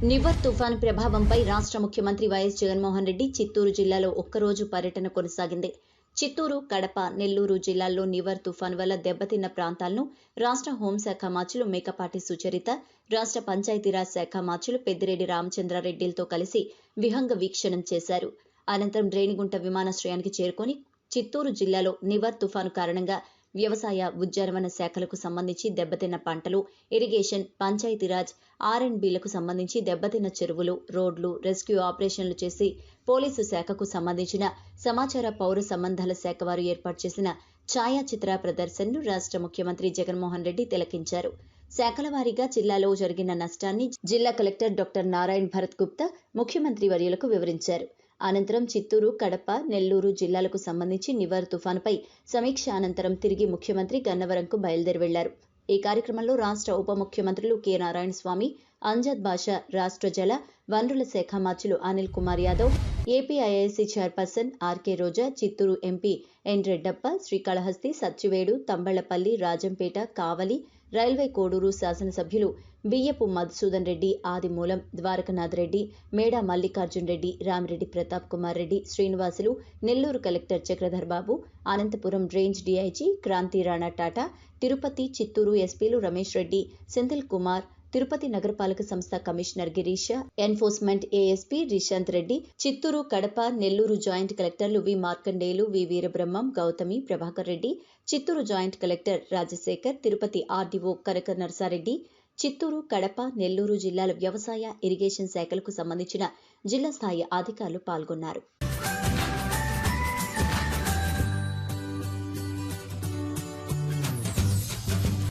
నివర్ తుఫాను ప్రభావంపై రాష్ట్ర ముఖ్యమంత్రి వైఎస్ జగన్మోహన్ రెడ్డి చిత్తూరు జిల్లాలో ఒక్కరోజు పర్యటన కొనసాగింది. చిత్తూరు, కడప, నెల్లూరు జిల్లాల్లో నివర్ తుఫాను వల్ల దెబ్బతిన్న ప్రాంతాలను రాష్ట్ర హోంశాఖ మార్చులు మేకపాటి సుచరిత, రాష్ట్ర పంచాయతీరాజ్ శాఖ మార్చులు పెద్దిరెడ్డి రామచంద్రారెడ్డిలతో కలిసి విహంగ వీక్షణం చేశారు. అనంతరం రేణిగుంట విమానాశ్రయానికి చేరుకొని చిత్తూరు జిల్లాలో నివర్ తుఫాను కారణంగా వ్యవసాయ, ఉద్యానవన శాఖలకు సంబంధించి దెబ్బతిన్న పంటలు, ఇరిగేషన్, పంచాయతీరాజ్, ఆర్అండ్బీలకు సంబంధించి దెబ్బతిన్న చెరువులు, రోడ్లు, రెస్క్యూ ఆపరేషన్లు చేసి పోలీసు శాఖకు సంబంధించిన సమాచార పౌర సంబంధాల శాఖ వారు ఏర్పాటు చేసిన ఛాయాచిత్ర ప్రదర్శనను రాష్ట్ర ముఖ్యమంత్రి జగన్మోహన్ రెడ్డి తిలకించారు. శాఖల వారీగా జిల్లాలో జరిగిన నష్టాన్ని జిల్లా కలెక్టర్ డాక్టర్ నారాయణ్ భరత్ గుప్తా ముఖ్యమంత్రి వర్యులకు వివరించారు. అనంతరం చిత్తూరు, కడప, నెల్లూరు జిల్లాలకు సంబంధించి నివర్ తుఫానుపై సమీక్ష అనంతరం తిరిగి ముఖ్యమంత్రి గన్నవరంకు బయలుదేరి వెళ్లారు. ఈ కార్యక్రమంలో రాష్ట్ర ఉప ముఖ్యమంత్రులు కె నారాయణస్వామి, అంజద్ బాషా, రాష్ట్ర జల వనరుల శాఖ మార్చులు Anil Kumar Yadav, APIIC chairperson R K Roja, Chittoor MP N Reddappa, Srikalahasti, Satyavedu, Thamballapalle, Rajampet, Kavali, railway Koduru శాసనసభ్యులు Biyyapu Madhusudan Reddy, Adimulam, Dwarakanath Reddy, Meda Mallikarjun Reddy, Ramireddy Pratap Kumar Reddy, Srinivasulu, Nellore collector Chakradhar Babu, Anantapur range DIG Kranthi Rana Tata, Tirupati, Chittoor ఎస్పీలు రమేష్ రెడ్డి, సెంథిల్ కుమార్, తిరుపతి నగరపాలక సంస్థ commissioner Girisha, enforcement ASP Rishanth Reddy, Chittoor, Kadapa, Nellore joint కలెక్టర్లు వి Markandeyulu, V Veerabrahmam, Gautami, Prabhakar Reddy, Chittoor joint collector Rajasekhar, Tirupati RDO Kanaka Narsareddy, Chittoor, Kadapa, Nellore జిల్లాల వ్యవసాయ, ఇరిగేషన్ శాఖలకు సంబంధించిన జిల్లా స్థాయి అధికారులు పాల్గొన్నారు.